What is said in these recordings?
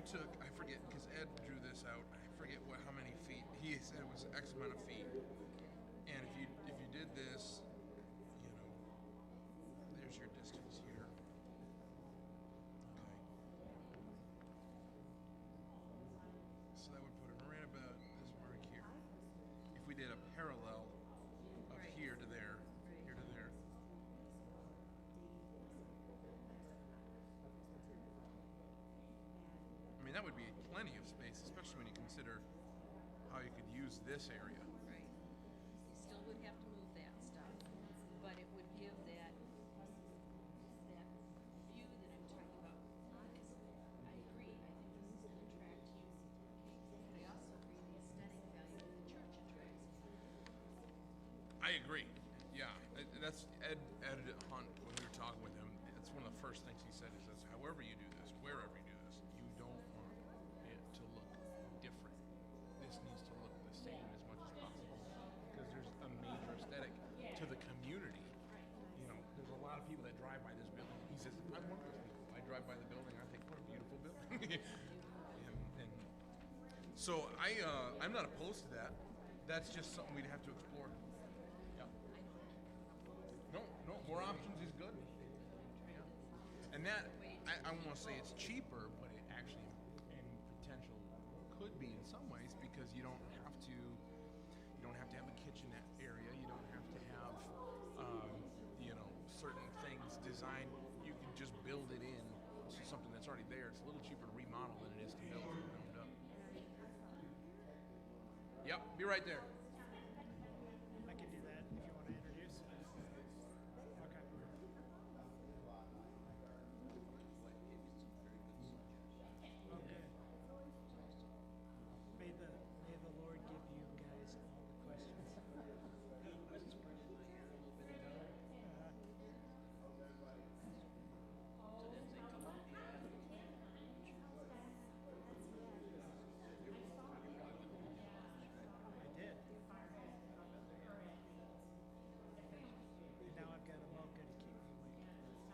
took, I forget, because Ed drew this out, I forget how many feet, he said it was X amount of feet, and if you did this, there's your distance here. Okay. So that would put it right about this mark here. If we did a parallel of here to there, here to there. I mean, that would be plenty of space, especially when you consider how you could use this area. Right. You still would have to move that stuff, but it would give that view that I'm talking about. I agree. I think this is going to attract you. But I also agree the aesthetic value of the church attracts you. I agree. Yeah, that's Ed Hunt, when we were talking with him, that's one of the first things he said is that however you do this, wherever you do this, you don't want it to look different. This needs to look the same as much as possible because there's a major aesthetic to the community. There's a lot of people that drive by this building. He says, I'm one of those people. I drive by the building, I think, what a beautiful building. and so I'm not opposed to that. That's just something we'd have to explore. No, more options is good. Yeah. And that, I won't say it's cheaper, but it actually, in potential, could be in some ways because you don't have to have a kitchenette area. You don't have to have, certain things designed. You can just build it in to something that's already there. It's a little cheaper to remodel than it is to build from the ground up. Yep, be right there. I can do that if you want to introduce. Okay. Okay. May the Lord give you guys all the questions. I did. And now I've got a mocha to keep me awake.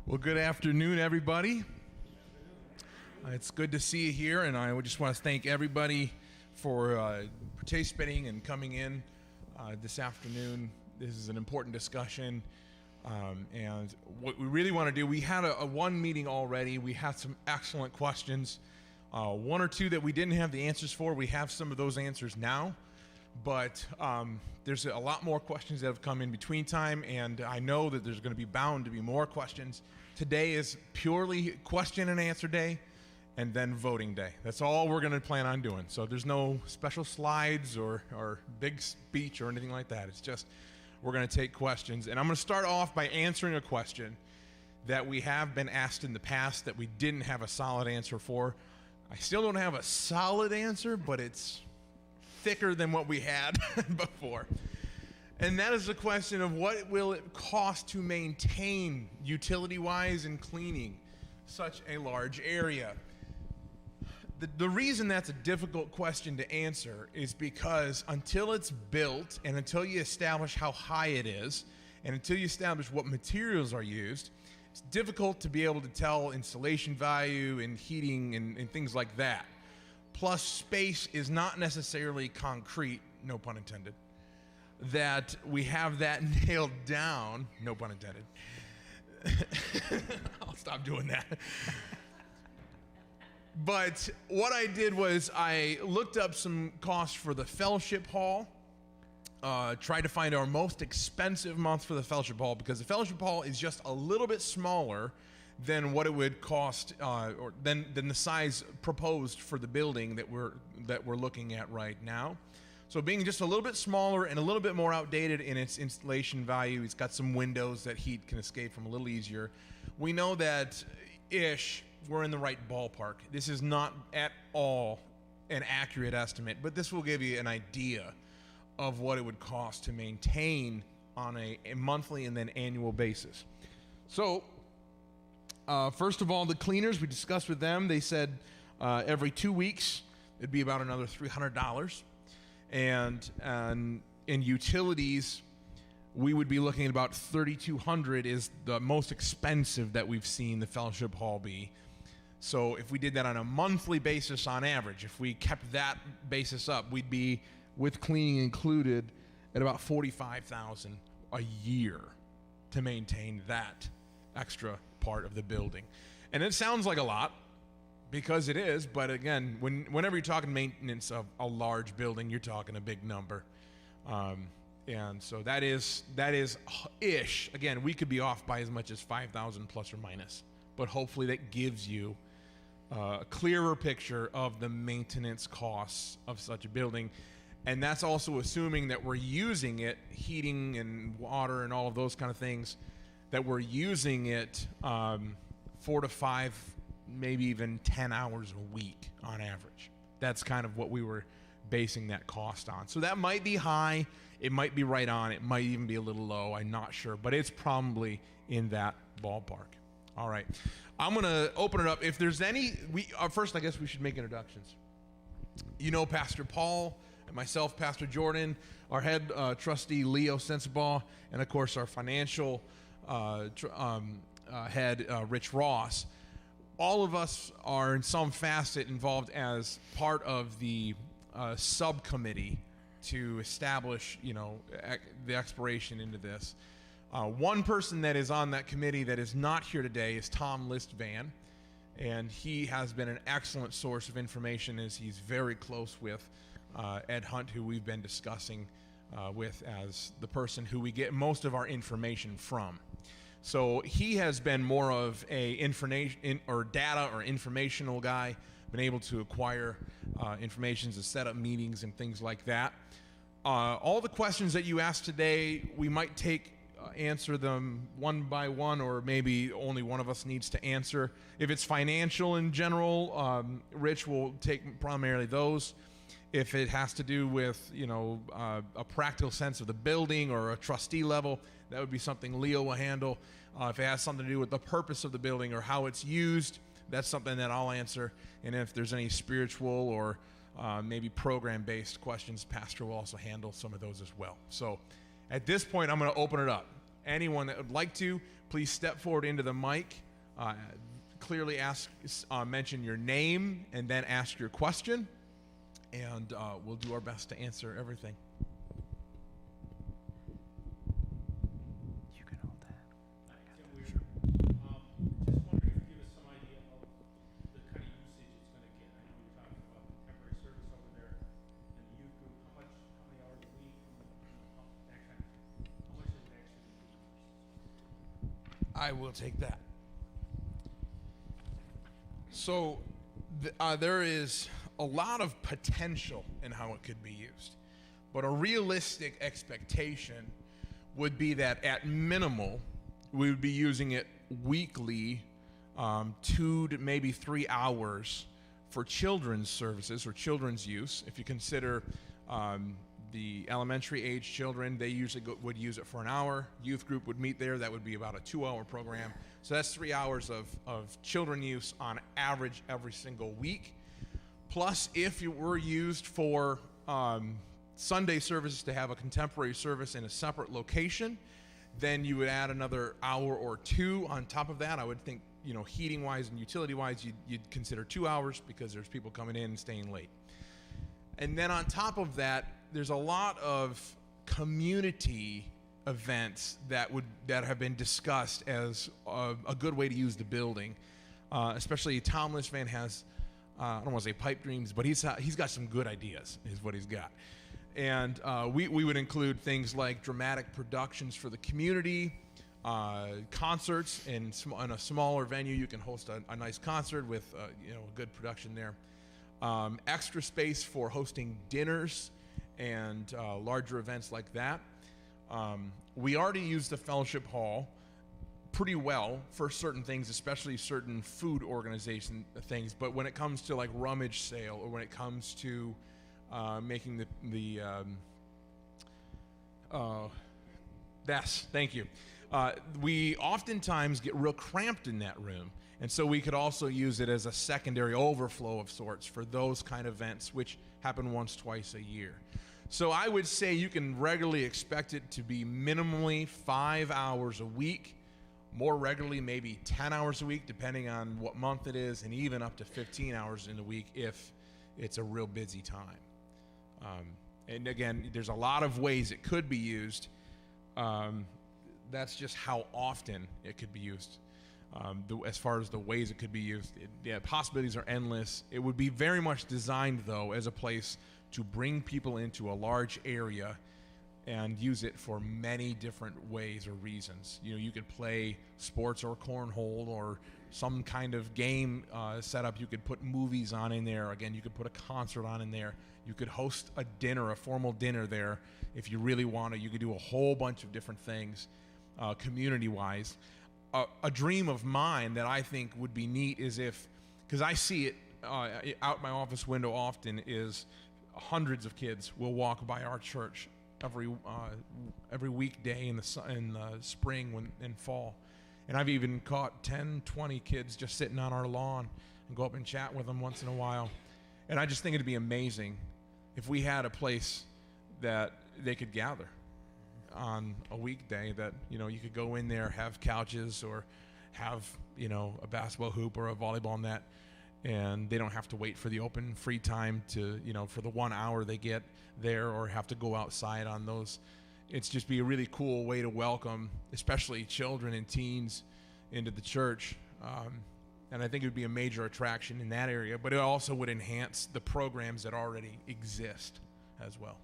Well, good afternoon, everybody. It's good to see you here, and I just want to thank everybody for participating and coming in this afternoon. This is an important discussion, and what we really want to do, we had a one meeting already. We had some excellent questions. One or two that we didn't have the answers for. We have some of those answers now, but there's a lot more questions that have come in between time, and I know that there's going to be bound to be more questions. Today is purely question and answer day, and then voting day. That's all we're going to plan on doing. So there's no special slides or big speech or anything like that. It's just we're going to take questions, and I'm going to start off by answering a question that we have been asked in the past that we didn't have a solid answer for. I still don't have a solid answer, but it's thicker than what we had before. And that is the question of what will it cost to maintain, utility-wise and cleaning, such a large area? The reason that's a difficult question to answer is because until it's built and until you establish how high it is and until you establish what materials are used, it's difficult to be able to tell installation value and heating and things like that. Plus, space is not necessarily concrete, no pun intended, that we have that nailed down, no pun intended. I'll stop doing that. But what I did was I looked up some costs for the fellowship hall, tried to find our most expensive month for the fellowship hall, because the fellowship hall is just a little bit smaller than what it would cost, or than the size proposed for the building that we're looking at right now. So being just a little bit smaller and a little bit more outdated in its installation value, it's got some windows that heat can escape from a little easier. We know that we're in the right ballpark. This is not at all an accurate estimate, but this will give you an idea of what it would cost to maintain on a monthly and then annual basis. So first of all, the cleaners, we discussed with them. They said every 2 weeks it'd be about another $300. And in utilities, we would be looking at about $3,200 is the most expensive that we've seen the fellowship hall be. So if we did that on a monthly basis on average, if we kept that basis up, we'd be, with cleaning included, at about $45,000 a year to maintain that extra part of the building. And it sounds like a lot, because it is, but again, whenever you're talking maintenance of a large building, you're talking a big number. And so that is ish. Again, we could be off by as much as 5,000 plus or minus, but hopefully that gives you a clearer picture of the maintenance costs of such a building. And that's also assuming that we're using it, heating and water and all of those kind of things, that we're using it 4 to 5, maybe even 10 hours a week on average. That's kind of what we were basing that cost on. So that might be high, it might be right on, it might even be a little low, I'm not sure, but it's probably in that ballpark. All right, I'm gonna open it up. If there's any, first I guess we should make introductions. You know Pastor Paul and myself, Pastor Jordan, our head trustee Leo Sensabaugh, and of course our financial head Rich Ross. All of us are in some facet involved as part of the subcommittee to establish, the exploration into this. One person that is on that committee that is not here today is Tom Listvan, and he has been an excellent source of information as he's very close with Ed Hunt, who we've been discussing with as the person who we get most of our information from. So he has been more of a data or informational guy, been able to acquire information to set up meetings and things like that. All the questions that you asked today, we might answer them one by one, or maybe only one of us needs to answer. If it's financial in general, Rich will take primarily those. If it has to do with, a practical sense of the building or a trustee level, that would be something Leo will handle. If it has something to do with the purpose of the building or how it's used, that's something that I'll answer. And if there's any spiritual or maybe program-based questions, Pastor will also handle some of those as well. So at this point, I'm going to open it up. Anyone that would like to, please step forward into the mic. Clearly mention your name and then ask your question. And we'll do our best to answer everything. You can hold that. Just wondering if you could give us some idea of the kind of usage it's going to get. I know you're talking about the temporary service over there and the youth group. How many hours a week, that kind of thing. How much is it actually used? I will take that. So there is a lot of potential in how it could be used, but a realistic expectation would be that at minimal we would be using it weekly, 2 to maybe 3 hours for children's services or children's use. If you consider the elementary age children, they usually would use it for an hour. Youth group would meet there, that would be about a 2-hour program. So that's 3 hours of children use on average every single week. Plus, if you were used for Sunday services to have a contemporary service in a separate location, then you would add another hour or 2 on top of that. I would think, heating-wise and utility-wise, you'd consider 2 hours because there's people coming in and staying late. And then on top of that, there's a lot of community events that have been discussed as a good way to use the building. Especially Tom Listvan has, I don't want to say pipe dreams, but he's got some good ideas, is what he's got. And we would include things like dramatic productions for the community, concerts in a smaller venue. You can host a nice concert with a good production there. Extra space for hosting dinners and larger events like that. We already use the fellowship hall pretty well for certain things, especially certain food organization things. But when it comes to like rummage sale, or when it comes to making thank you. We oftentimes get real cramped in that room. And so we could also use it as a secondary overflow of sorts for those kind of events, which happen once, twice a year. So I would say you can regularly expect it to be minimally 5 hours a week, more regularly maybe 10 hours a week, depending on what month it is, and even up to 15 hours in a week if it's a real busy time. And again, there's a lot of ways it could be used. That's just how often it could be used. As far as the ways it could be used, possibilities are endless. It would be very much designed, though, as a place to bring people into a large area and use it for many different ways or reasons. You could play sports or cornhole or some kind of game setup. You could put movies on in there. Again, you could put a concert on in there. You could host a dinner, a formal dinner there if you really want to. You could do a whole bunch of different things community-wise. A dream of mine that I think would be neat is because I see it out my office window often, is hundreds of kids will walk by our church every weekday in the spring and fall. And I've even caught 10, 20 kids just sitting on our lawn and go up and chat with them once in a while. And I just think it'd be amazing if we had a place that they could gather on a weekday, that you could go in there, have couches, or have a basketball hoop or a volleyball net, and they don't have to wait for the open free time to for the 1 hour they get there, or have to go outside on those. It's just be a really cool way to welcome especially children and teens into the church, and I think it would be a major attraction in that area, but it also would enhance the programs that already exist as well.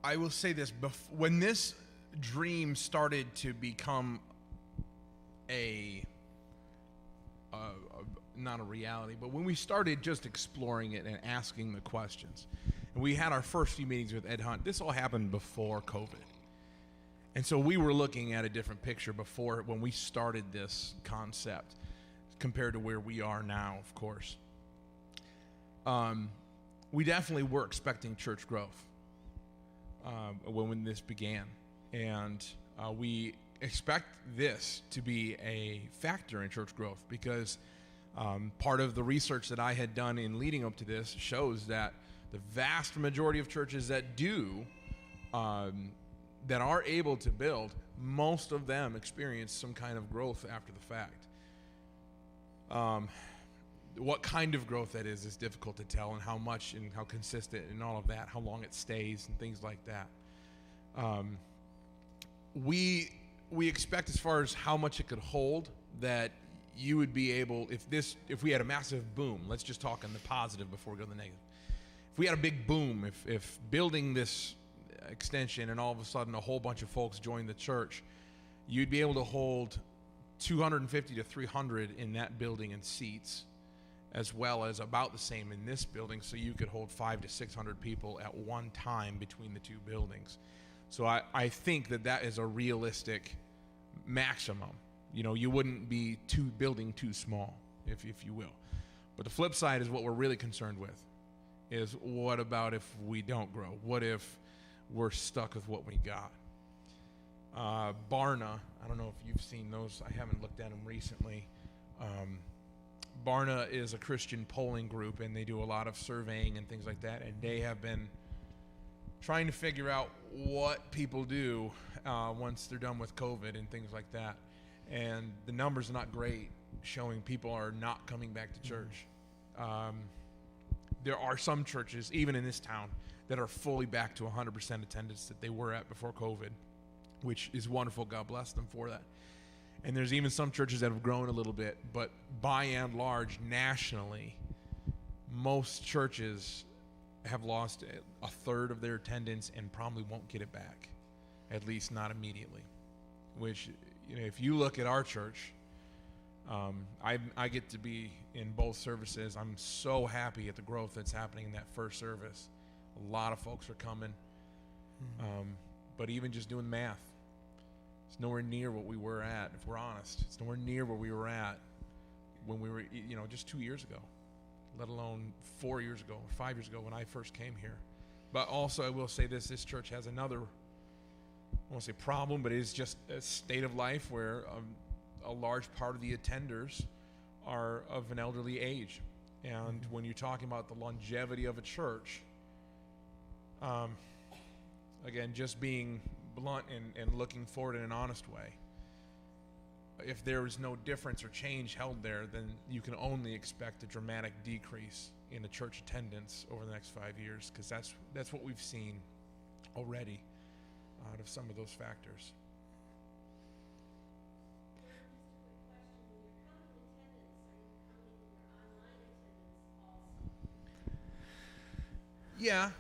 I will say this: when this dream started to become not a reality, but when we started just exploring it and asking the questions, and we had our first few meetings with Ed Hunt, this all happened before COVID. And so we were looking at a different picture before, when we started this concept, compared to where we are now, of course. We definitely were expecting church growth when this began. And we expect this to be a factor in church growth, because part of the research that I had done in leading up to this shows that the vast majority of churches that do, that are able to build, most of them experience some kind of growth after the fact. What kind of growth that is difficult to tell, and how much and how consistent and all of that, how long it stays and things like that. We expect, as far as how much it could hold, that you would be able, if we had a massive boom, let's just talk on the positive before we go to the negative. If we had a big boom, if building this extension and all of a sudden a whole bunch of folks joined the church, you'd be able to hold 250 to 300 in that building in seats, as well as about the same in this building, so you could hold 500 to 600 people at one time between the two buildings. So I think that is a realistic maximum. You know, you wouldn't be building too small, if you will. But the flip side is what we're really concerned with, is what about if we don't grow? What if we're stuck with what we got? Barna, I don't know if you've seen those. I haven't looked at them recently. Barna is a Christian polling group, and they do a lot of surveying and things like that, and they have been trying to figure out what people do once they're done with COVID and things like that. And the numbers are not great, showing people are not coming back to church. There are some churches, even in this town, that are fully back to 100% attendance that they were at before COVID, which is wonderful. God bless them for that. And there's even some churches that have grown a little bit, but by and large, nationally, most churches have lost a third of their attendance and probably won't get it back, at least not immediately. Which, you know, if you look at our church, I get to be in both services. I'm so happy at the growth that's happening in that first service. A lot of folks are coming, but even just doing math, it's nowhere near what we were at, if we're honest. It's nowhere near where we were at when we were, you know, just 2 years ago, let alone 4 years ago or 5 years ago when I first came here. But also, I will say this church has another, I won't say problem, but it is just a state of life where a large part of the attenders are of an elderly age. And when you're talking about the longevity of a church, again, just being blunt and looking forward in an honest way, if there is no difference or change held there, then you can only expect a dramatic decrease in the church attendance over the next 5 years, because that's what we've seen already out of some of those factors. Yeah,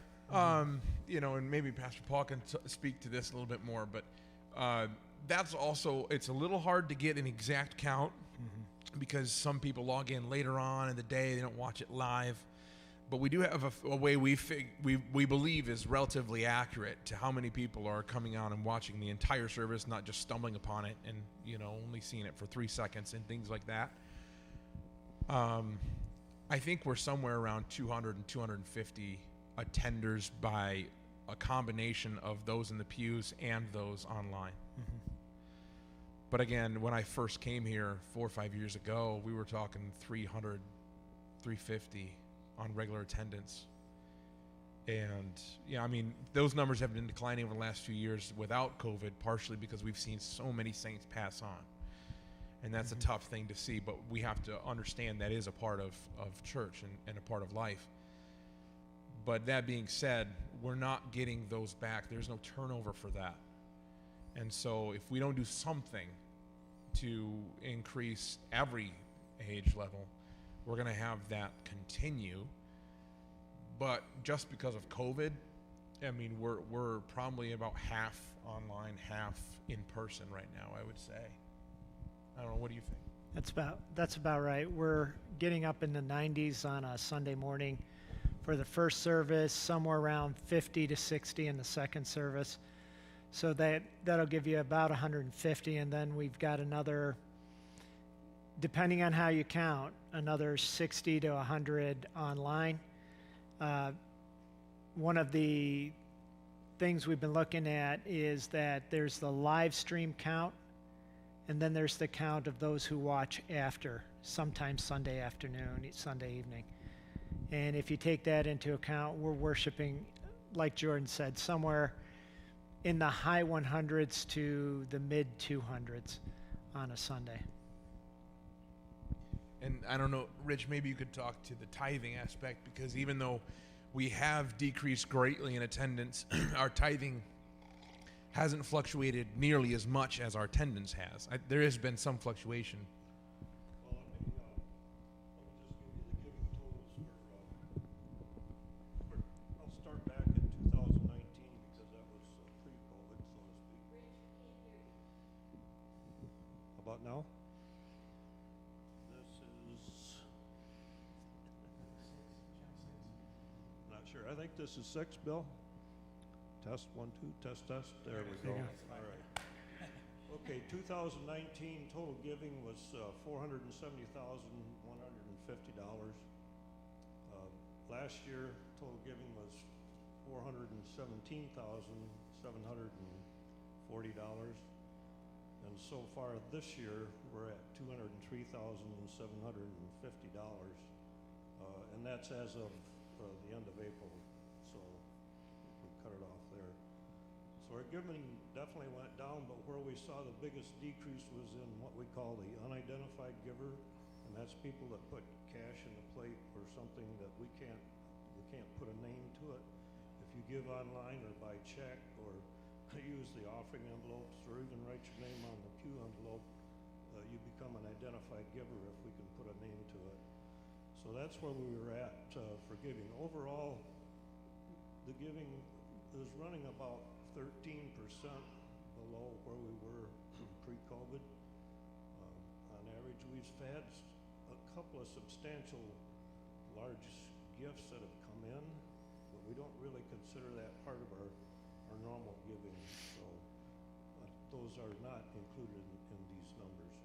you know, and maybe Pastor Paul can speak to this a little bit more, but that's also, it's a little hard to get an exact count because some people log in later on in the day, they don't watch it live. But we do have a way we believe is relatively accurate to how many people are coming on and watching the entire service, not just stumbling upon it and, you know, only seeing it for 3 seconds and things like that. I think we're somewhere around 200 and 250 attenders by a combination of those in the pews and those online. But again, when I first came here 4 or 5 years ago, we were talking 300, 350 on regular attendance. And yeah, I mean, those numbers have been declining over the last few years without COVID, partially because we've seen so many saints pass on. And that's a tough thing to see, but we have to understand that is a part of church and a part of life. But that being said, we're not getting those back. There's no turnover for that. And so if we don't do something to increase every age level, we're going to have that continue. But just because of COVID, I mean, we're probably about half online, half in person right now, I would say. I don't know, what do you think? That's about right. We're getting up in the 90s on a Sunday morning for the first service, somewhere around 50 to 60 in the second service. So that'll give you about 150, and then we've got another, depending on how you count, another 60 to 100 online. One of the things we've been looking at is that there's the live stream count, and then there's the count of those who watch after, sometimes Sunday afternoon, Sunday evening. And if you take that into account, we're worshiping, like Jordan said, somewhere in the high 100s to the mid 200s on a Sunday. And I don't know, Rich, maybe you could talk to the tithing aspect, because even though we have decreased greatly in attendance, our tithing hasn't fluctuated nearly as much as our attendance has. There has been some fluctuation. Well, let me just give you the giving totals for I'll start back in 2019 because that was pre-COVID, so to speak. about now? This is, not sure. I think this is 6, Bill. Test 1, 2, test, test. There we go. There you All right. Okay, 2019 total giving was $470,150. Last year total giving was $417,740. And so far this year, we're at $203,750. And that's as of the end of April, so we cut it off there. So our giving definitely went down, but where we saw the biggest decrease was in what we call the unidentified giver, and that's people that put cash in the plate or something that we can't put a name to it. If you give online or by check or use the offering envelopes or even write your name on the pew envelope, you become an identified giver if we can put a name to it. So that's where we were at for giving. Overall, the giving is running about 13% below where we were pre-COVID. On average, we've had a couple of substantial large gifts that have come in, but we don't really consider that part of our normal giving. So those are not included in these numbers.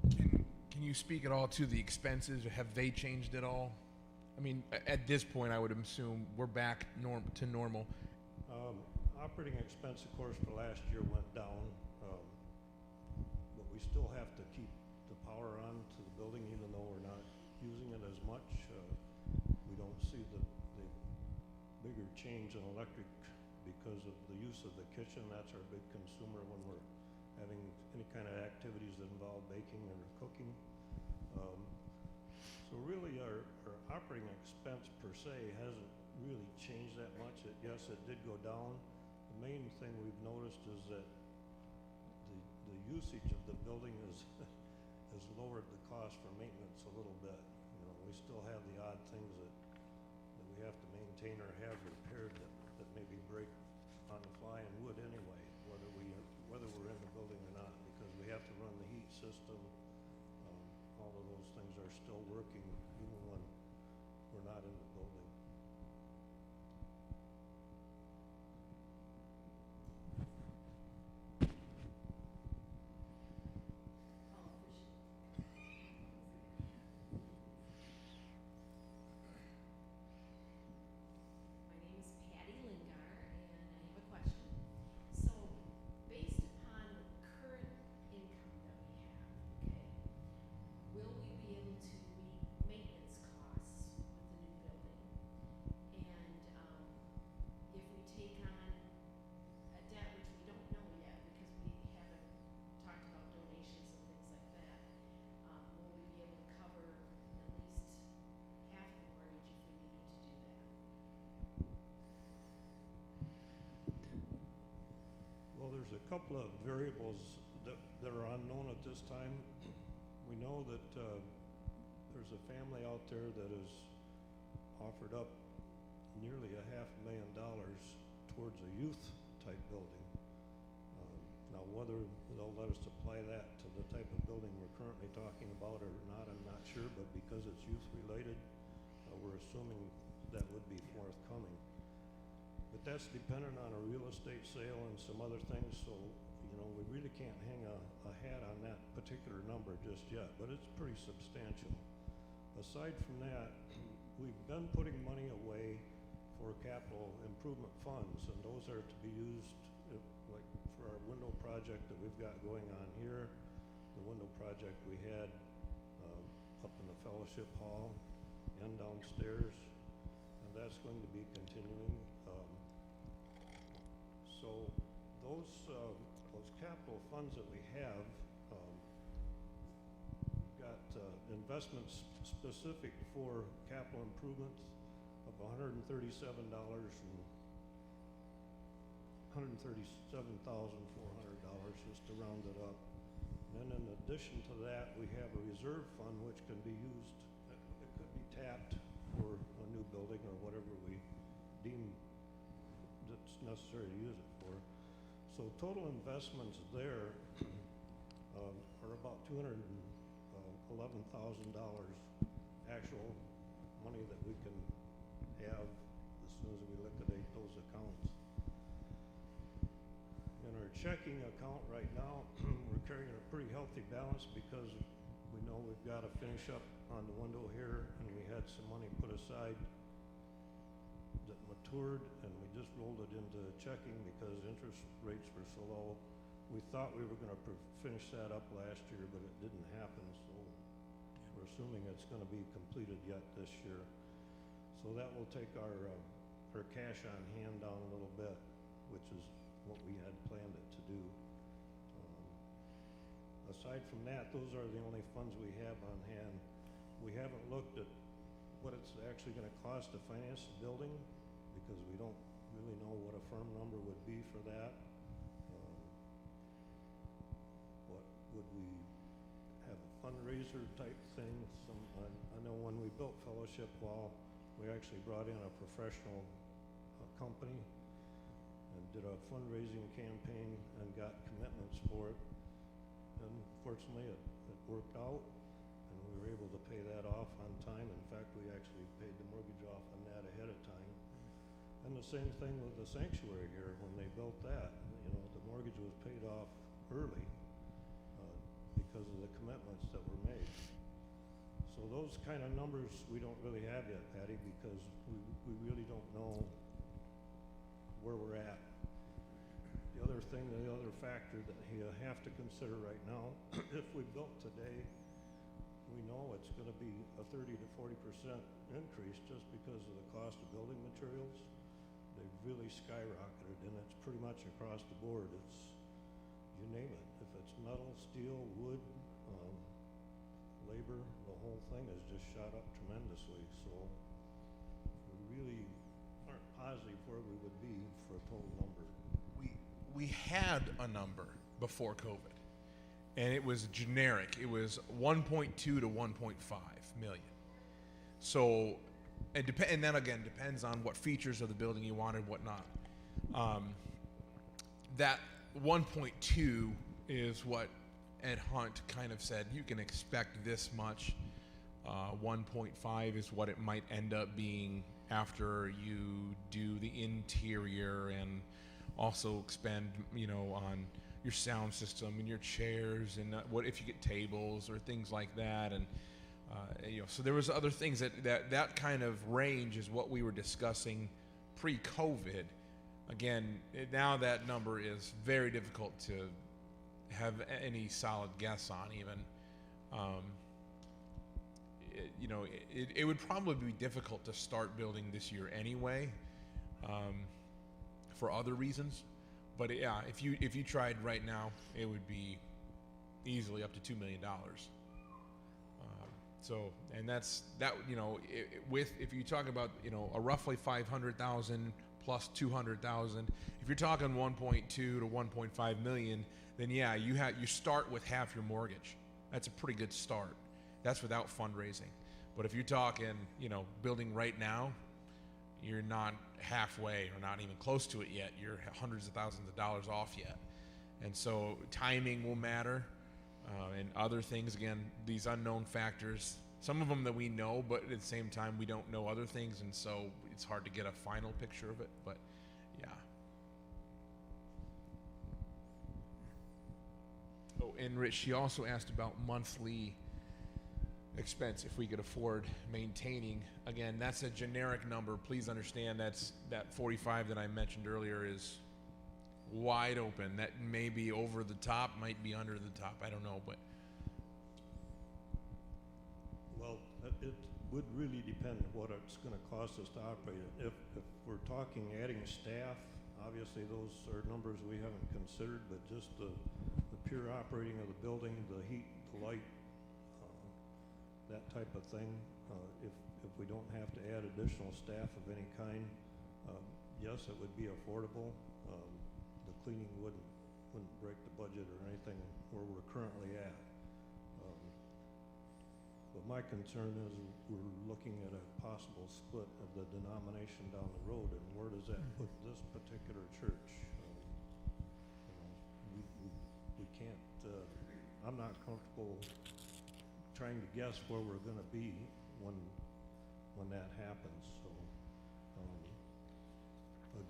And can you speak at all to the expenses? Have they changed at all? I mean, at this point, I would assume we're back to normal. Operating expense, of course, for last year went down, but we still have to keep the power on to the building, even though we're not using it as much. We don't see the bigger change in electric because of the use of the kitchen. That's our big consumer when we're having any kind of activities that involve baking or cooking. So really our operating expense per se hasn't really changed that much. Yes, it did go down. The main thing we've noticed is that the usage of the building has lowered the cost for maintenance a little bit. You know, we still have the odd things that we have to maintain or have repaired that maybe break on the fly and would anyway, whether we're in the building or not, because we have to run the heat system. All of those things are still working even when we're not in the building. My name is Patty Lingar, and I have a question. So, based upon current income that we have, okay, will we be able to meet maintenance costs with the new building? And if we take on a debt, which we don't know yet because we haven't talked about donations and things like that, will we be able to cover at least half the mortgage if we needed to do that? Well, there's a couple of variables that are unknown at this time. We know that there's a family out there that has offered up nearly $500,000 towards a youth type building. Now, whether they'll let us apply that to the type of building we're currently talking about or not, I'm not sure, but because it's youth related, we're assuming that would be forthcoming. But that's dependent on a real estate sale and some other things, so you know, we really can't hang a hat on that particular number just yet, but it's pretty substantial. Aside from that, we've been putting money away for capital improvement funds, and those are to be used like for our window project that we've got going on here, the window project we had up in the fellowship hall and downstairs, and that's going to be continuing. So those capital funds that we have, we've got investments specific for capital improvements of $137,400, just to round it up. And then in addition to that, we have a reserve fund which can be used, it could be tapped for a new building or whatever we deem that's necessary to use it for. So total investments there are about $211,000 actual money that we can have as soon as we liquidate those accounts. In our checking account right now, we're carrying a pretty healthy balance because we know we've got to finish up on the window here, and we had some money put aside that matured, and we just rolled it into checking because interest rates were so low. We thought we were going to finish that up last year, but it didn't happen, so we're assuming it's going to be completed yet this year. So that will take our cash on hand down a little bit, which is what we had planned it to do. Aside from that, those are the only funds we have on hand. We haven't looked at what it's actually going to cost to finance the building because we don't really know what a firm number would be for that. What would we have, a fundraiser type thing? I know when we built Fellowship Wall, we actually brought in a professional company and did a fundraising campaign and got commitments for it. And fortunately, it worked out, and we were able to pay that off on time. In fact, we actually paid the mortgage off on that ahead of time. And the same thing with the sanctuary here. When they built that, you know, the mortgage was paid off early because of the commitments that were made. So those kind of numbers we don't really have yet, Patty, because we really don't know where we're at. The other thing, the other factor that you have to consider right now, if we built today, we know it's going to be a 30 to 40% increase just because of the cost of building materials. They've really skyrocketed, and it's pretty much across the board. It's, you name it. If it's metal, steel, wood, labor, the whole thing has just shot up tremendously. So we really aren't positive where we would be for a total number. We had a number before COVID, and it was generic. It was 1.2 to 1.5 million. So, and then again, depends on what features of the building you wanted, whatnot. That 1.2 is what Ed Hunt kind of said, you can expect this much. 1.5 is what it might end up being after you do the interior and also expend, you know, on your sound system and your chairs and what if you get tables or things like that. And you know, so there was other things that kind of range is what we were discussing pre-COVID. Again, now that number is very difficult to have any solid guess on even. You know, it would probably be difficult to start building this year anyway, for other reasons. But yeah, if you tried right now, it would be easily up to $2 million. So, and that's that. You know, if you talk about, you know, a roughly 500,000 plus 200,000, if you're talking 1.2 to 1.5 million, then yeah, you start with half your mortgage. That's a pretty good start. That's without fundraising. But if you're talking, you know, building right now, you're not halfway or not even close to it yet. You're hundreds of thousands of dollars off yet. And so timing will matter, and other things, again, these unknown factors, some of them that we know, but at the same time we don't know other things, and so it's hard to get a final picture of it. But yeah. Oh, and Rich, she also asked about monthly expense, if we could afford maintaining. Again, that's a generic number. Please understand that 45 that I mentioned earlier is wide open. That may be over the top, might be under the top. I don't know, but Well, it would really depend what it's going to cost us to operate it. If we're talking adding staff, obviously those are numbers we haven't considered, but just the pure operating of the building, the heat, the light, that type of thing. If we don't have to add additional staff of any kind, yes, it would be affordable. The cleaning wouldn't break the budget or anything where we're currently at. But my concern is we're looking at a possible split of the denomination down the road, and where does that put this particular church? And I'm not comfortable trying to guess where we're gonna be when that happens, so,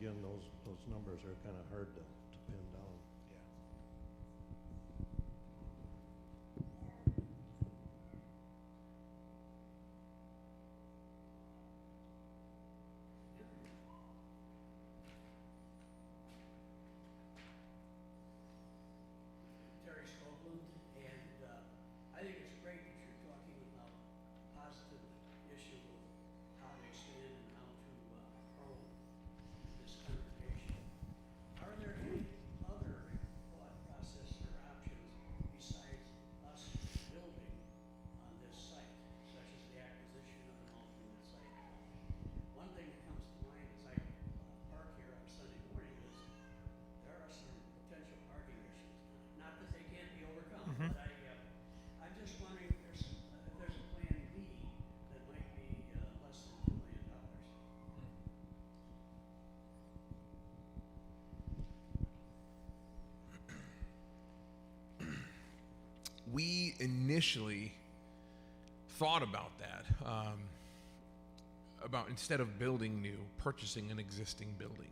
again, those numbers are kinda hard to pin down. Terry Scopeland, and I think it's great that you're talking about the positive issue of how to expand and how to grow this congregation. Are there any other thought process or options besides us building on this site, such as the acquisition of an alternate site? One thing that comes to mind as I park here on Sunday morning is there are some potential parking issues. Not that they can't be overcome, but I'm just wondering if there's a plan B that might be less than $2 million. We initially thought about that, about instead of building new, purchasing an existing building.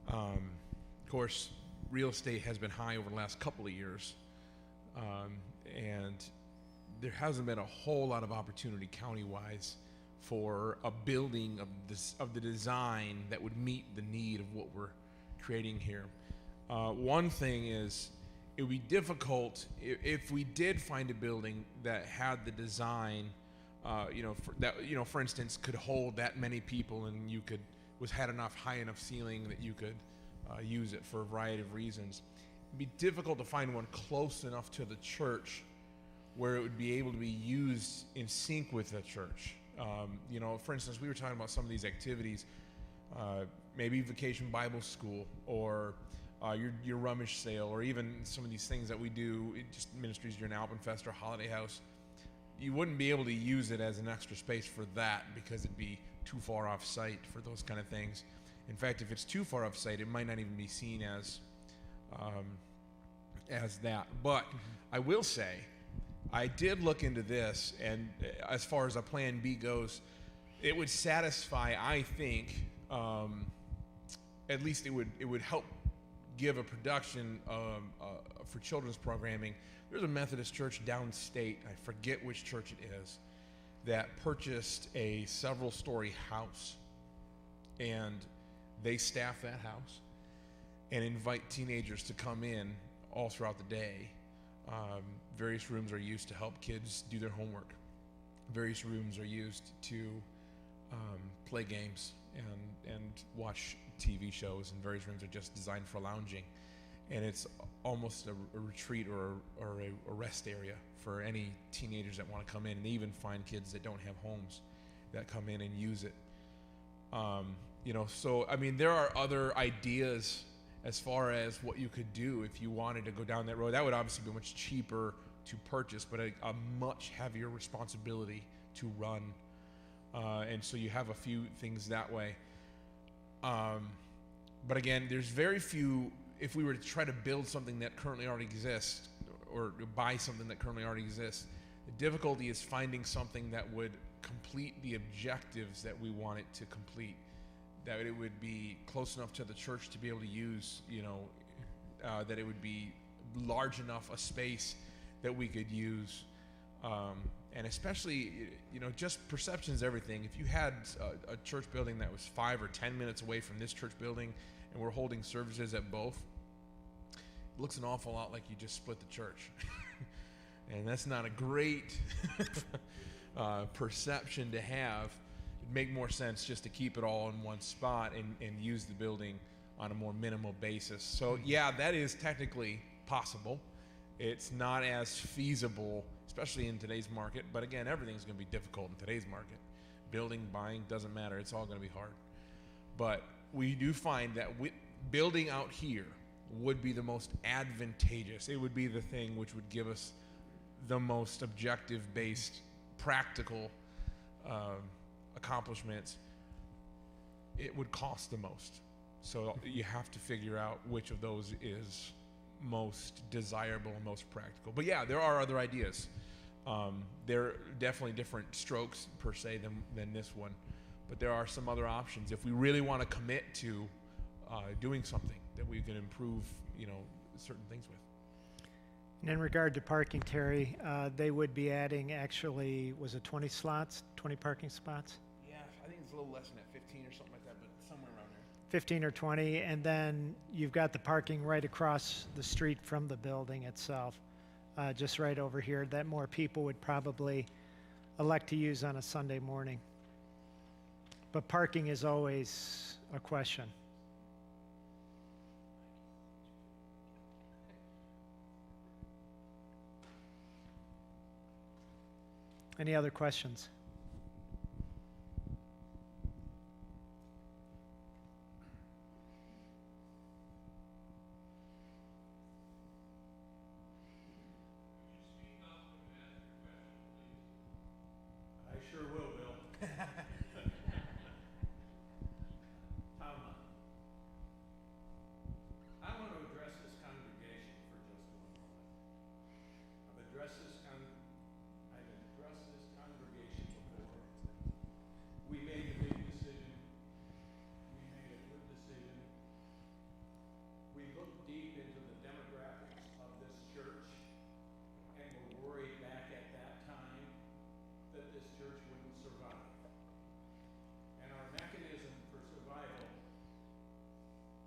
Of course, real estate has been high over the last couple of years, and there hasn't been a whole lot of opportunity county-wise for a building of the design that would meet the need of what we're creating here. One thing is, it would be difficult if we did find a building that had the design, for instance, could hold that many people, and had enough high enough ceiling that you could use it for a variety of reasons. It'd be difficult to find one close enough to the church where it would be able to be used in sync with the church. For instance, we were talking about some of these activities, maybe Vacation Bible School, or your rummage sale, or even some of these things that we do, just ministries during Alpenfest or Holiday House. You wouldn't be able to use it as an extra space for that because it'd be too far off site for those kind of things. In fact, if it's too far off site, it might not even be seen as that. But I will say, I did look into this, and as far as a plan B goes, it would satisfy, I think, at least it would help give a production for children's programming. There's a Methodist church downstate, I forget which church it is, that purchased a several-story house, and they staff that house and invite teenagers to come in all throughout the day. Various rooms are used to help kids do their homework. Various rooms are used to play games and watch TV shows, and various rooms are just designed for lounging. And it's almost a retreat or a rest area for any teenagers that want to come in, and they even find kids that don't have homes that come in and use it. So I mean, there are other ideas as far as what you could do if you wanted to go down that road. That would obviously be much cheaper to purchase, but a much heavier responsibility to run. And so you have a few things that way. But again, there's very few, if we were to try to build something that currently already exists, or buy something that currently already exists, the difficulty is finding something that would complete the objectives that we want it to complete, that it would be close enough to the church to be able to use, that it would be large enough a space that we could use. And especially, just perception's everything. If you had a church building that was 5 or 10 minutes away from this church building, and we're holding services at both, it looks an awful lot like you just split the church. And that's not a great perception to have. It'd make more sense just to keep it all in one spot and use the building on a more minimal basis. So yeah, that is technically possible. It's not as feasible, especially in today's market. But again, everything's going to be difficult in today's market. Building, buying, doesn't matter. It's all going to be hard. But we do find that building out here would be the most advantageous. It would be the thing which would give us the most objective-based, practical accomplishments. It would cost the most. So you have to figure out which of those is most desirable and most practical. But yeah, there are other ideas. There are definitely different strokes per se than this one, but there are some other options if we really want to commit to doing something that we can improve, certain things with. And in regard to parking, Terry, they would be adding actually, was it 20 slots, 20 parking spots? Yeah, I think it's a little less than that, 15 or something like that, but somewhere around there. 15 or 20, and then you've got the parking right across the street from the building itself, just right over here, that more people would probably elect to use on a Sunday morning. But parking is always a question. Any other questions? I sure will, Bill. Tom, I want to address this congregation for just 1 moment. I've addressed this congregation before. We made a big decision. We made a good decision. We looked deep into the demographics of this church and were worried back at that time that this church wouldn't survive. And our mechanism for survival,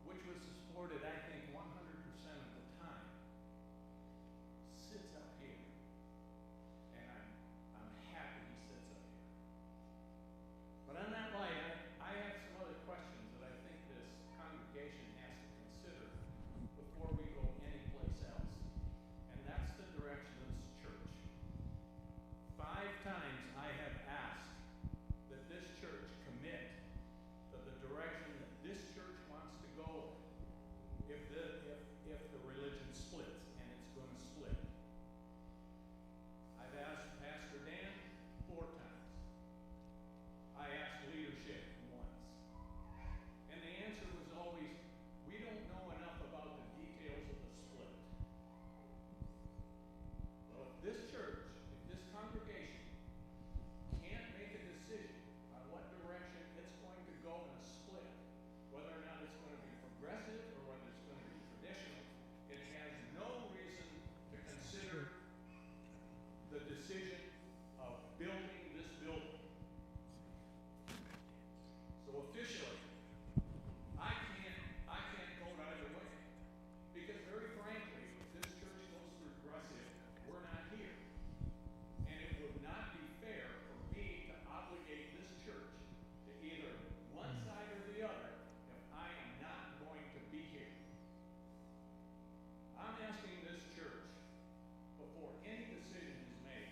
which was supported, I think, 100% of the time, sits up here. And I'm happy he sits up here. But on that light, I have some other questions that I think this congregation has to consider before we go anyplace else. And that's the direction of this church. 5 times I have asked that this church commit to the direction that this church wants to go if the religion splits, and it's going to split. I've asked Pastor Dan 4 times. I asked leadership once. And the answer was always, we don't know enough about the details of the split. Well, if this church, if this congregation can't make a decision on what direction it's going to go in a split, whether or not it's going to be progressive or whether it's going to be traditional, it has no reason to consider the decision of building this building. So officially, I can't vote either way. Because very frankly, if this church goes progressive, we're not here. And it would not be fair for me to obligate this church to either one side or the other if I am not going to be here. I'm asking this church, before any decision is made,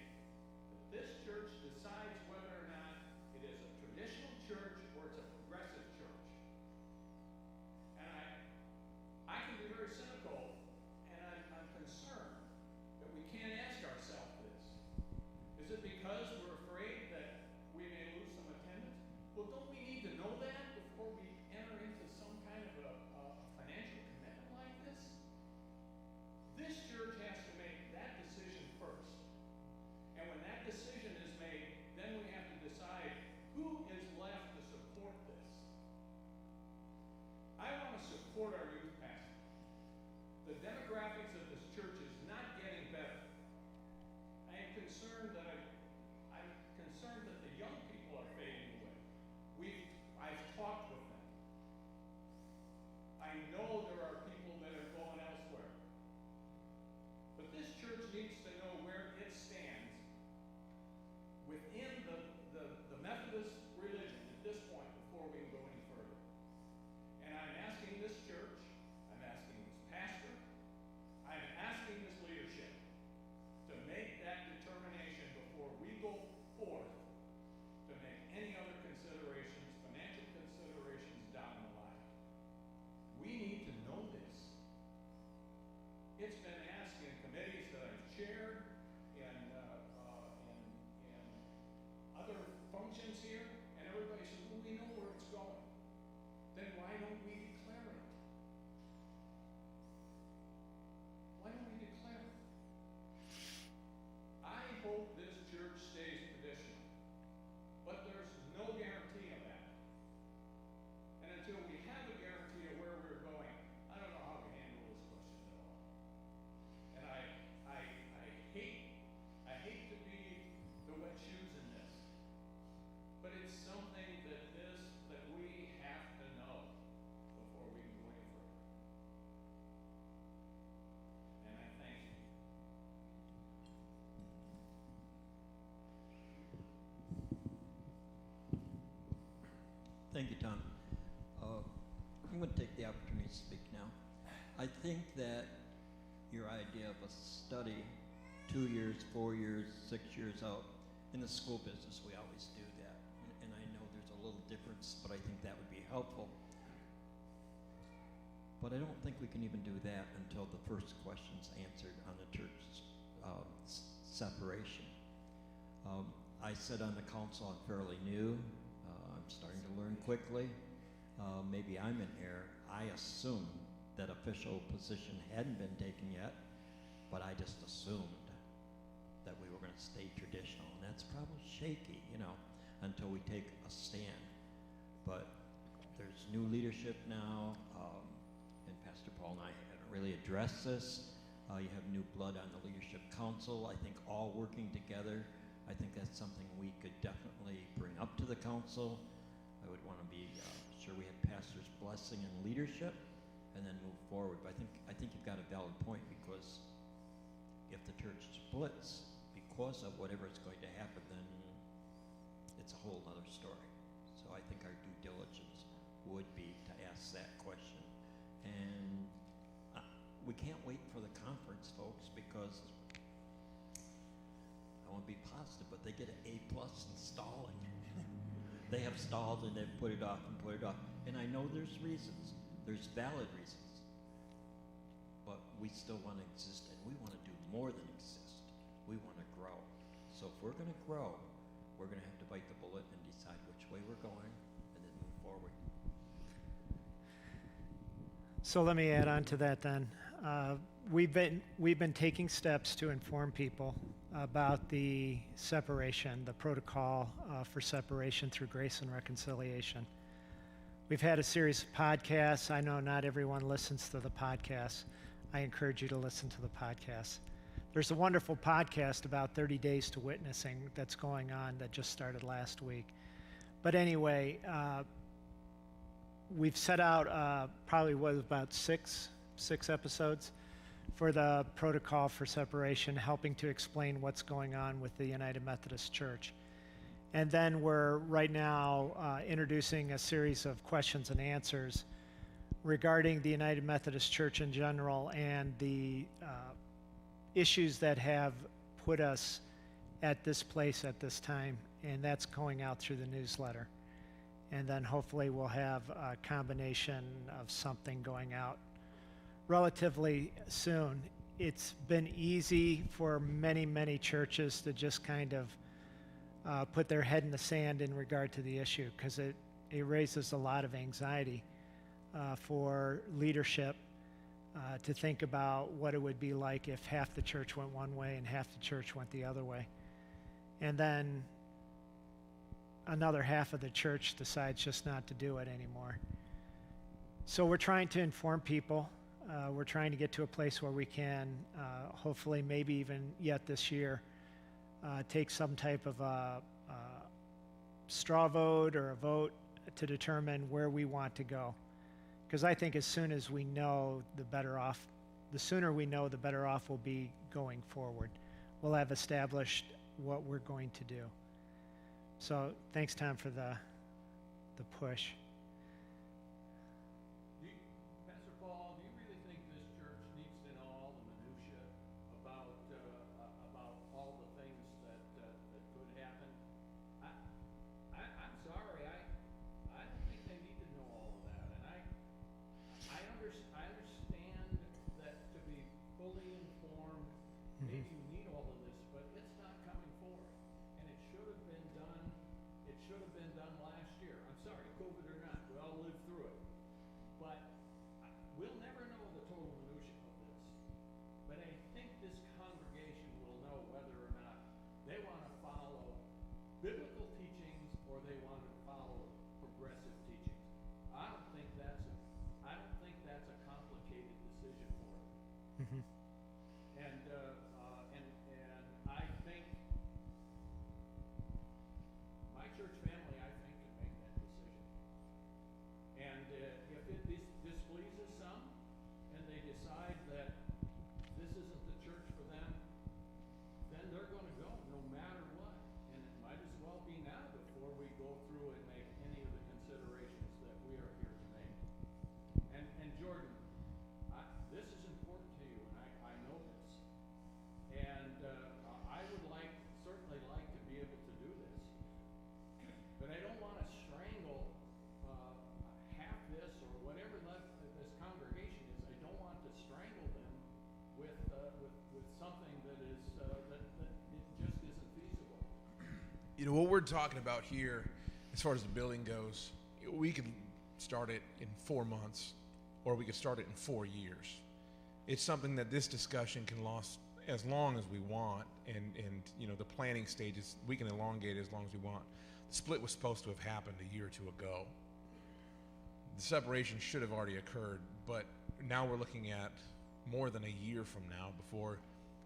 that this church decides whether or not it is a traditional church or it's a progressive church. And I can be very cynical, and I'm concerned that we can't ask ourselves this. Is it because we're afraid that we may lose some attendance? Well, don't we need to know that before we enter into some kind of a financial commitment like this? This church has to make that decision first. And when that decision is made, then we have to decide who is left to support this. I want to support our youth pastor. The demographics of this church is not getting better. I am concerned that I'm concerned that the young people are fading away. I've talked with them. I know there are people that are going elsewhere. But this church needs to know where it stands within the Methodist religion at this point before we can go any further. And I'm asking this church, I'm asking this pastor, I'm asking this leadership to make that determination before we go forth to make any other considerations, financial considerations down the line. We need to know this. It's been asked in committees that I've chaired and other functions here, and everybody says, well, we know where it's going. Then why don't we declare it? Thank you, Tom. I'm going to take the opportunity to speak now. I think that your idea of a study 2 years, 4 years, 6 years out, in the school business, we always do that. And I know there's a little difference, but I think that would be helpful. But I don't think we can even do that until the first question's answered on the church's separation. I sit on the council, I'm fairly new. I'm starting to learn quickly. Maybe I'm in error. I assumed that official position hadn't been taken yet, but I just assumed that we were going to stay traditional. And that's probably shaky, until we take a stand. But there's new leadership now, and Pastor Paul and I haven't really addressed this. You have new blood on the leadership council. I think all working together, I think that's something we could definitely bring up to the council. I would want to be sure we had pastor's blessing and leadership, and then move forward. But I think you've got a valid point, because if the church splits because of whatever is going to happen, then it's a whole other story. So I think our due diligence would be to ask that question. And we can't wait for the conference, folks, because I want to be positive, but they get an A+ in stalling. They have stalled and they've put it off and put it off. And I know there's reasons. There's valid reasons. But we still want to exist, and we want to do more than exist. We want to grow. So if we're going to grow, we're going to have to bite the bullet and decide which way we're going and then move forward. So let me add on to that then. We've been taking steps to inform people about the separation, the protocol for separation through grace and reconciliation. We've had a series of podcasts. I know not everyone listens to the podcasts. I encourage you to listen to the podcasts. There's a wonderful podcast about 30 Days to Witnessing that's going on that just started last week. But anyway, we've set out probably about six episodes for the protocol for separation, helping to explain what's going on with the United Methodist Church. And then we're right now introducing a series of questions and answers regarding the United Methodist Church in general and the issues that have put us at this place at this time, and that's going out through the newsletter. And then hopefully we'll have a combination of something going out relatively soon. It's been easy for many, many churches to just kind of put their head in the sand in regard to the issue, because it raises a lot of anxiety for leadership to think about what it would be like if half the church went one way and half the church went the other way. And then another half of the church decides just not to do it anymore. So we're trying to inform people. We're trying to get to a place where we can, hopefully maybe even yet this year, take some type of a straw vote or a vote to determine where we want to go. Because I think as soon as we know, the sooner we know, the better off we'll be going forward. We'll have established what we're going to do. So thanks, Tom, for the push. Pastor Paul, do you really think this church needs to know all the minutia about all the things that could happen? I'm sorry, I don't think they need to know all of that, and I understand that to be fully informed, maybe you need all of this, but it's not coming forth, and it should have been done last year. I'm sorry, COVID or What we're talking about here, as far as the building goes, we could start it in 4 months, or we could start it in 4 years. It's something that this discussion can last as long as we want, and the planning stages, we can elongate it as long as we want. The split was supposed to have happened a year or two ago. The separation should have already occurred, but now we're looking at more than a year from now before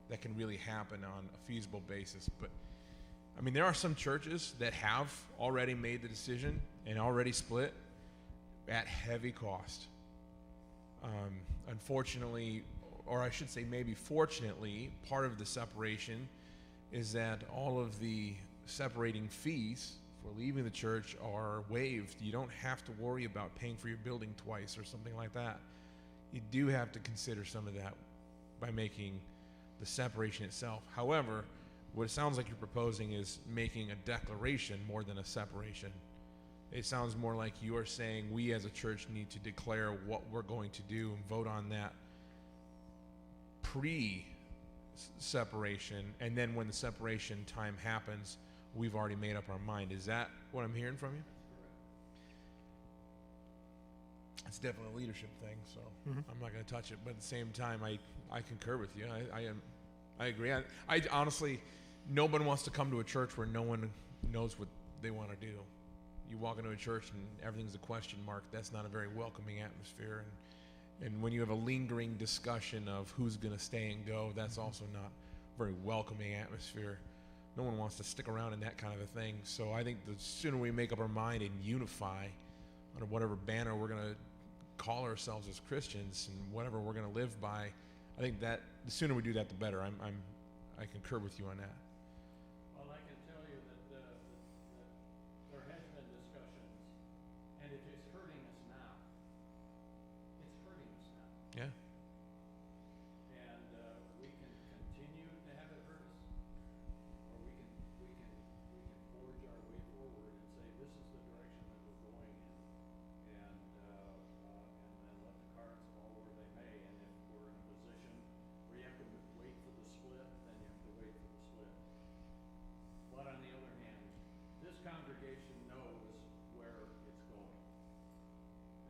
that can really happen on a feasible basis. But I mean, there are some churches that have already made the decision and already split at heavy cost. Unfortunately, or I should say maybe fortunately, part of the separation is that all of the separating fees for leaving the church are waived. You don't have to worry about paying for your building twice or something like that. You do have to consider some of that by making the separation itself. However, what it sounds like you're proposing is making a declaration more than a separation. It sounds more like you are saying we as a church need to declare what we're going to do and vote on that pre-separation, and then when the separation time happens, we've already made up our mind. Is that what I'm hearing from you? It's definitely a leadership thing, so I'm not going to touch it. But at the same time, I concur with you. I agree. I honestly, no one wants to come to a church where no one knows what they want to do. You walk into a church and everything's a question mark. That's not a very welcoming atmosphere. And when you have a lingering discussion of who's going to stay and go, that's also not a very welcoming atmosphere. No one wants to stick around in that kind of a thing. So I think the sooner we make up our mind and unify under whatever banner we're going to call ourselves as Christians and whatever we're going to live by, I think that the sooner we do that, the better. I concur with you on that. Well, I can tell you that there has been discussions, and it is hurting us now. It's hurting us now. Yeah. And we can continue to have it hurt us, or we can forge our way forward and say this is the direction that we're going in, and then let the cards fall where they may. And if we're in a position where you have to wait for the split, then you have to wait for the split. But on the other hand, this congregation knows where it's going.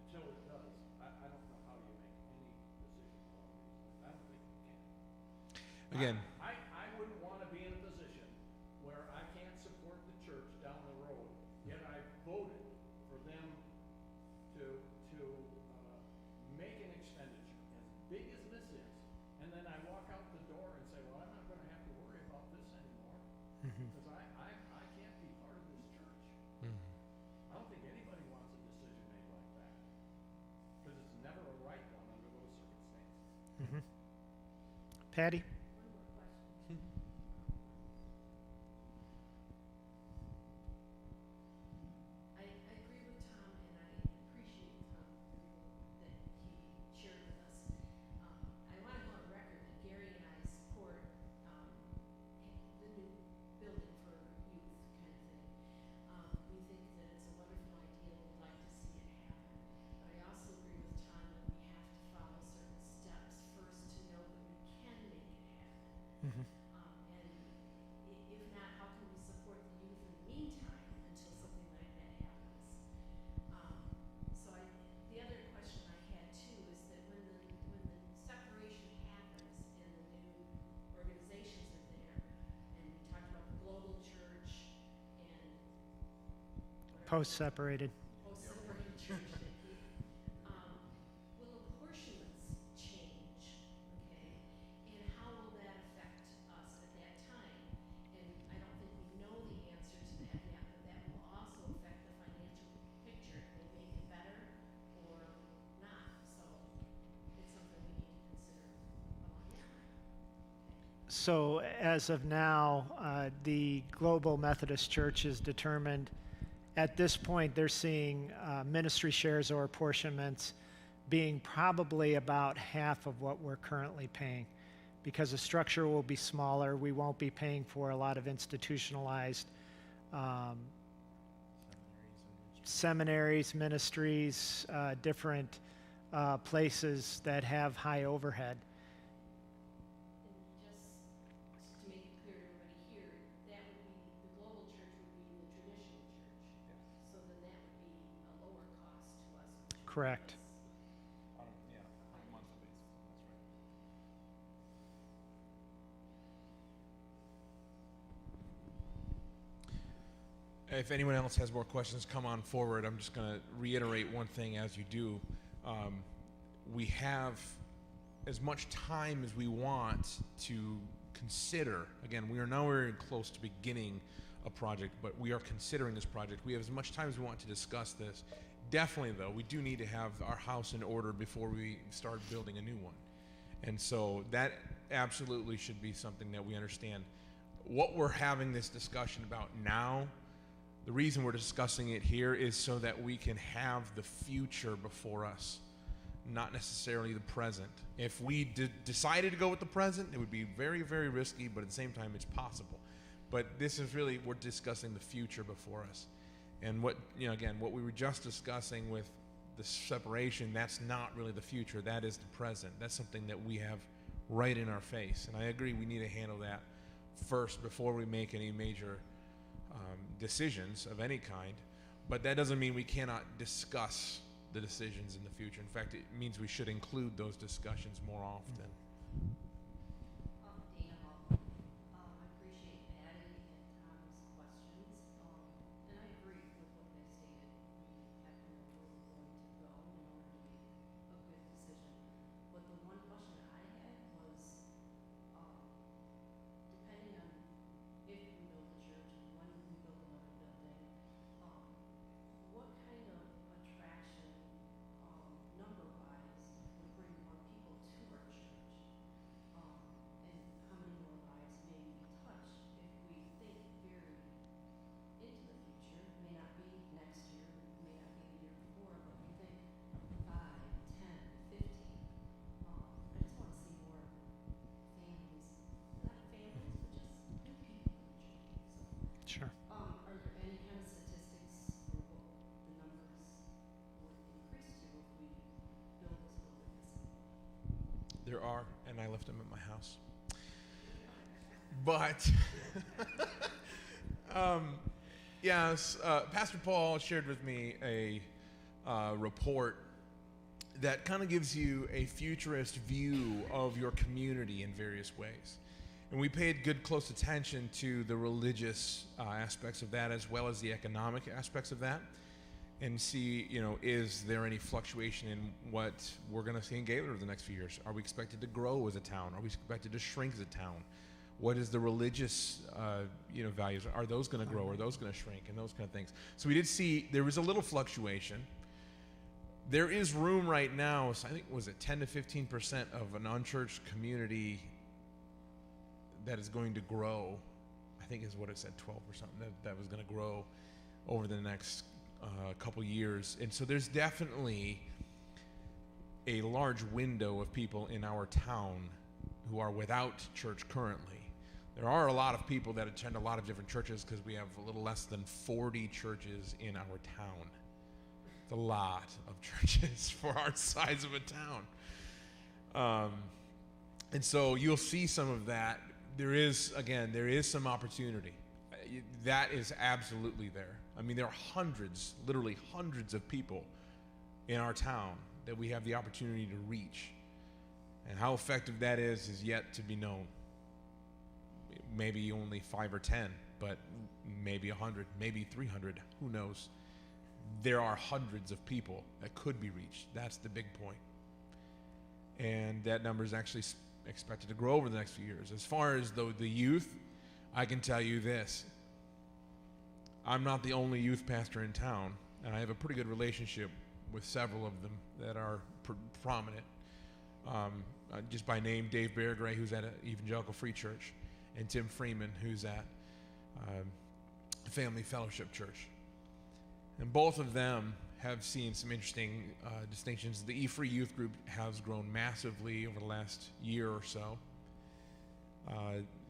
Until it does, I don't know how you make any decision along these lines. I don't think you can. Again, I wouldn't want to be in a position where I can't support the church down the road, yet I voted for them to make an expenditure as big as this is, and then I walk out the door and say, well, I'm not going to have to worry about this anymore, because I can't be part of this church. I don't think anybody wants a decision made like that, because it's never a right one under those circumstances. Patty? One more question. I agree with Tom, and I appreciate Tom, that he shared with us. I want to go on record that Gary and I support the new building for youth kind of thing. We think that it's a wonderful idea. We'd like to see it happen. But I also agree with Tom that we have to follow certain steps first to know that we can make it happen. And if not, how can we support the youth in the meantime until something like that happens? The other question I had too is that when the separation happens and the new organizations are there, and we talked about the global church and whatever. Post-separated. Post-separated church, thank you. Will apportionments change, okay? And how will that affect us at that time? And I don't think we know the answer to that yet, but that will also affect the financial picture. They make it better or not, so it's something we need to consider along that line. So as of now, the Global Methodist Church is determined. At this point, they're seeing ministry shares or apportionments being probably about half of what we're currently paying. Because the structure will be smaller, we won't be paying for a lot of institutionalized seminaries, ministries, different places that have high overhead. And just to make it clear to everybody here, that would be, the global church would be Correct. On a monthly basis. That's right. If anyone else has more questions, come on forward. I'm just going to reiterate one thing as you do. We have as much time as we want to consider. Again, we are nowhere close to beginning a project, but we are considering this project. We have as much time as we want to discuss this. Definitely, though, we do need to have our house in order before we start building a new one. And so that absolutely should be something that we understand. What we're having this discussion about now, the reason we're discussing it here is so that we can have the future before us, not necessarily the present. If we decided to go with the present, it would be very, very risky, but at the same time, it's possible. But this is really, we're discussing the future before us. And what, again, what we were just discussing with the separation, that's not really the future. That is the present. That's something that we have right in our face. And I agree, we need to handle that first before we make any major decisions of any kind. But that doesn't mean we cannot discuss the decisions in the future. In fact, it means we should include those discussions more often. Dana Hall. I appreciate Patty and Tom's questions. And I agree with what they stated. We have to know where we're going to go in order to make a good decision. But the one question I had was, depending on if we build a church and when we build another building, what kind of attraction, number-wise, would bring more people to our church? And how many more lives may be touched if we think very into the future? May not be next year, may not be the year before, but we think 5, 10, 15. I just want to see more families, not families, but just new people in the church. So, Sure. are there any kind of statistics for what the numbers would increase to if we build this building? There are, and I left them at my house. But, yes, Pastor Paul shared with me a report that kind of gives you a futurist view of your community in various ways. And we paid good close attention to the religious aspects of that as well as the economic aspects of that, and see, is there any fluctuation in what we're going to see in Gaylord over the next few years? Are we expected to grow as a town? Are we expected to shrink as a town? What is the religious, values? Are those going to grow? Are those going to shrink? And those kind of things. So we did see there was a little fluctuation. There is room right now, so I think, was it 10 to 15% of an unchurched community that is going to grow? I think is what it said, 12 or something, that was going to grow over the next couple years. And so there's definitely a large window of people in our town who are without church currently. There are a lot of people that attend a lot of different churches because we have a little less than 40 churches in our town. It's a lot of churches for our size of a town. And so you'll see some of that. There is some opportunity. That is absolutely there. I mean, there are hundreds, literally hundreds of people in our town that we have the opportunity to reach. And how effective that is yet to be known. Maybe only 5 or 10, but maybe 100, maybe 300, who knows? There are hundreds of people that could be reached. That's the big point. And that number is actually expected to grow over the next few years. As far as the youth, I can tell you this. I'm not the only youth pastor in town, and I have a pretty good relationship with several of them that are prominent. Just by name, Dave Beargray, who's at an Evangelical Free Church, and Tim Freeman, who's at Family Fellowship Church. And both of them have seen some interesting distinctions. The E-Free Youth Group has grown massively over the last year or so.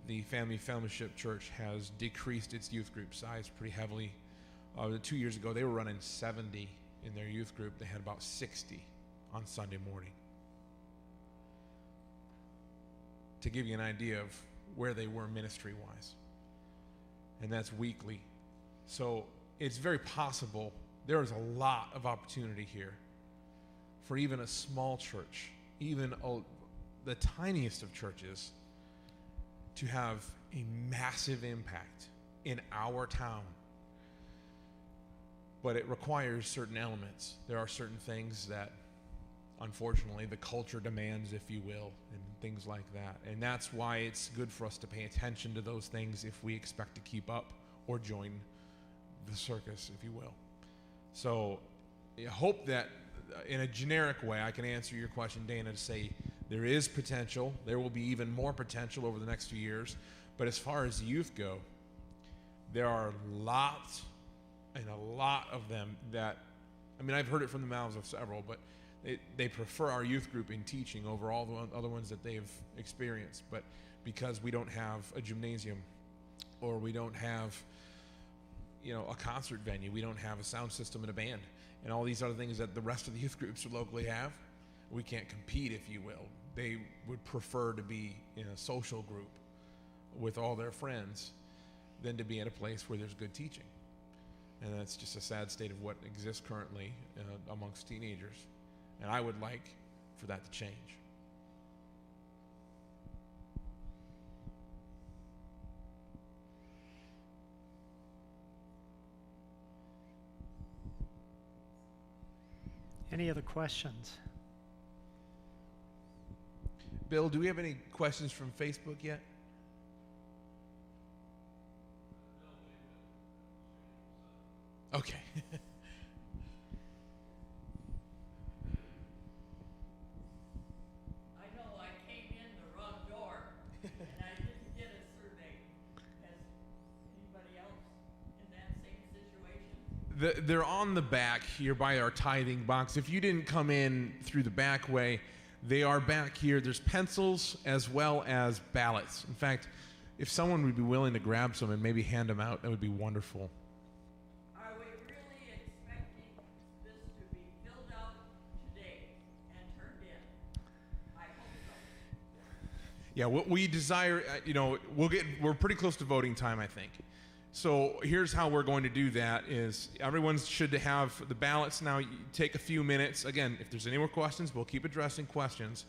The Family Fellowship Church has decreased its youth group size pretty heavily. 2 years ago, they were running 70 in their youth group. They had about 60 on Sunday morning. To give you an idea of where they were ministry-wise. And that's weekly. So it's very possible there is a lot of opportunity here for even a small church, even the tiniest of churches, to have a massive impact in our town. But it requires certain elements. There are certain things that, unfortunately, the culture demands, if you will, and things like that. And that's why it's good for us to pay attention to those things if we expect to keep up or join the circus, if you will. So I hope that in a generic way I can answer your question, Dana, to say there is potential. There will be even more potential over the next few years. But as far as youth go, there are lots and a lot of them that, I mean, I've heard it from the mouths of several, but they prefer our youth group in teaching over all the other ones that they've experienced. But because we don't have a gymnasium, or we don't have, a concert venue, we don't have a sound system and a band, and all these other things that the rest of the youth groups locally have, we can't compete, if you will. They would prefer to be in a social group with all their friends than to be in a place where there's good teaching. And that's just a sad state of what exists currently amongst teenagers. And I would like for that to change. Any other questions? Bill, do we have any questions from Facebook yet? Okay. I know I came in the wrong door, and I didn't get a survey. Has anybody else in that same situation? They're on the back here by our tithing box. If you didn't come in through the back way, they are back here. There's pencils as well as ballots. In fact, if someone would be willing to grab some and maybe hand them out, that would be wonderful. Are we really expecting this to be filled out today and turned in? I hope so. Yeah, what we desire, we're pretty close to voting time, I think. So here's how we're going to do that is everyone should have the ballots now. You take a few minutes. Again, if there's any more questions, we'll keep addressing questions.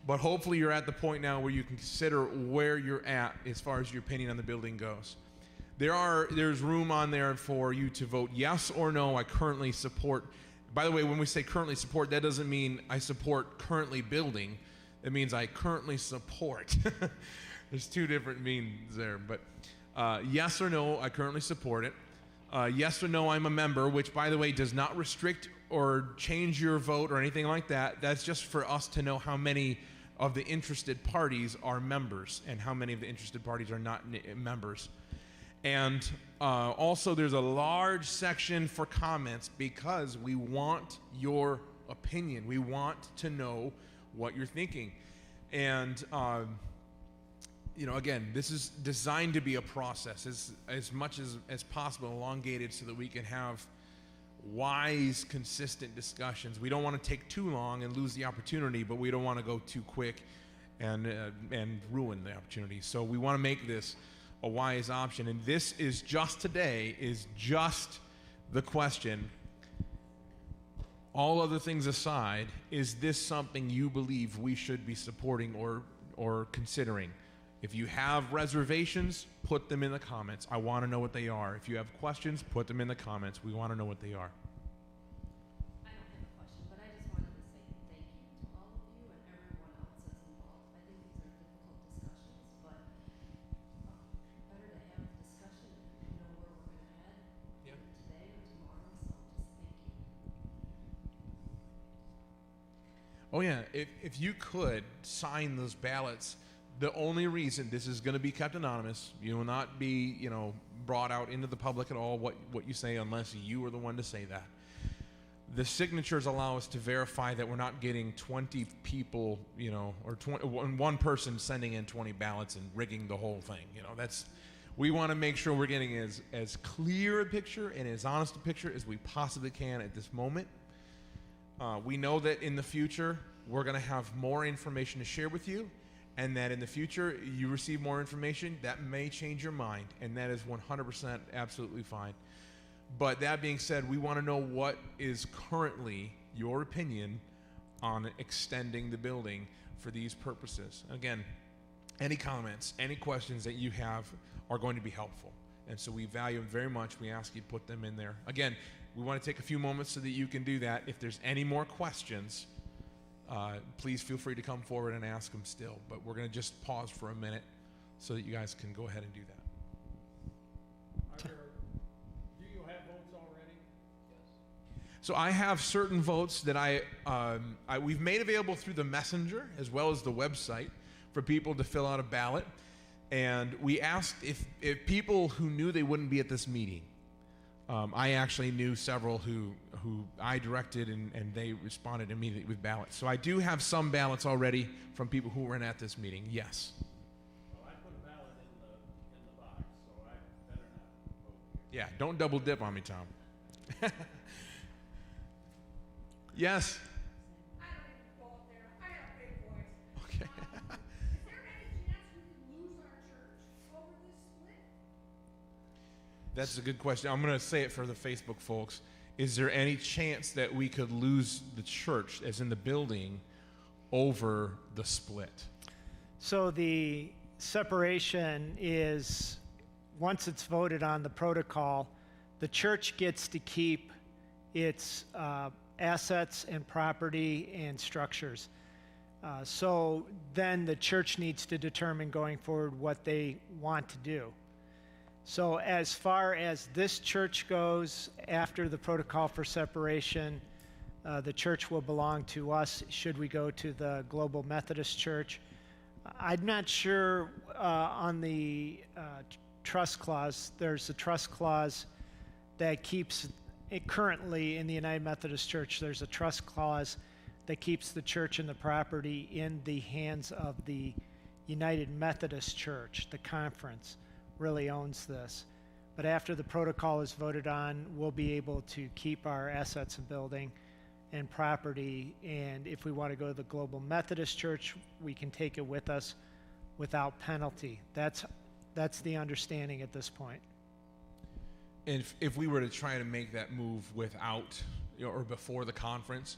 But hopefully you're at the point now where you can consider where you're at as far as your opinion on the building goes. There's room on there for you to vote yes or no. I currently support. By the way, when we say currently support, that doesn't mean I support currently building. It means I currently support. There's two different meanings there, but yes or no, I currently support it. Yes or no, I'm a member, which, by the way, does not restrict or change your vote or anything like that. That's just for us to know how many of the interested parties are members and how many of the interested parties are not members. And also, there's a large section for comments because we want your opinion. We want to know what you're thinking. And again, this is designed to be a process as much as possible, elongated, so that we can have wise, consistent discussions. We don't want to take too long and lose the opportunity, but we don't want to go too quick and ruin the opportunity. So we want to make this a wise option. And this is just the question. All other things aside, is this something you believe we should be supporting or considering? If you have reservations, put them in the comments. I want to know what they are. If you have questions, put them in the comments. We want to know what they are. I don't have a question, but I just wanted to say thank you to all of you and everyone else that's involved. I think these are difficult discussions, but better to have a discussion if you know where we're going to head either today or tomorrow. So just thank you. Oh yeah, if you could sign those ballots. The only reason this is going to be kept anonymous, you will not be, brought out into the public at all what you say unless you are the one to say that. The signatures allow us to verify that we're not getting 20 people, or one person sending in 20 ballots and rigging the whole thing. We want to make sure we're getting as clear a picture and as honest a picture as we possibly can at this moment. We know that in the future we're going to have more information to share with you. And that in the future, you receive more information, that may change your mind, and that is 100% absolutely fine. But that being said, we want to know what is currently your opinion on extending the building for these purposes. Again, any comments, any questions that you have are going to be helpful. And so we value them very much. We ask you to put them in there. Again, we want to take a few moments so that you can do that. If there's any more questions, please feel free to come forward and ask them still. But we're going to just pause for a minute so that you guys can go ahead and do that. Do you have votes already? So I have certain votes that we've made available through the messenger as well as the website for people to fill out a ballot. And we asked if people who knew they wouldn't be at this meeting. I actually knew several who I directed, and they responded immediately with ballots. So I do have some ballots already from people who weren't at this meeting. Yes. Well, I put a ballot in the box, so I better not vote here. Yeah. Don't double dip on me, Tom. Yes. I don't even go up there. I have a big voice. Okay. Is there any chance we can lose our church over this split? That's a good question. I'm going to say it for the Facebook folks. Is there any chance that we could lose the church, as in the building, over the split? So the separation is, once it's voted on the protocol, the church gets to keep its assets and property and structures. So then the church needs to determine going forward what they want to do. So as far as this church goes, after the protocol for separation, the church will belong to us should we go to the Global Methodist Church. I'm not sure on the trust clause. There's a trust clause that keeps it currently in the United Methodist Church. There's a trust clause that keeps the church and the property in the hands of the United Methodist Church. The conference really owns this. But after the protocol is voted on, we'll be able to keep our assets and building and property. And if we want to go to the Global Methodist Church, we can take it with us without penalty. That's the understanding at this point. And if we were to try to make that move without, or before the conference,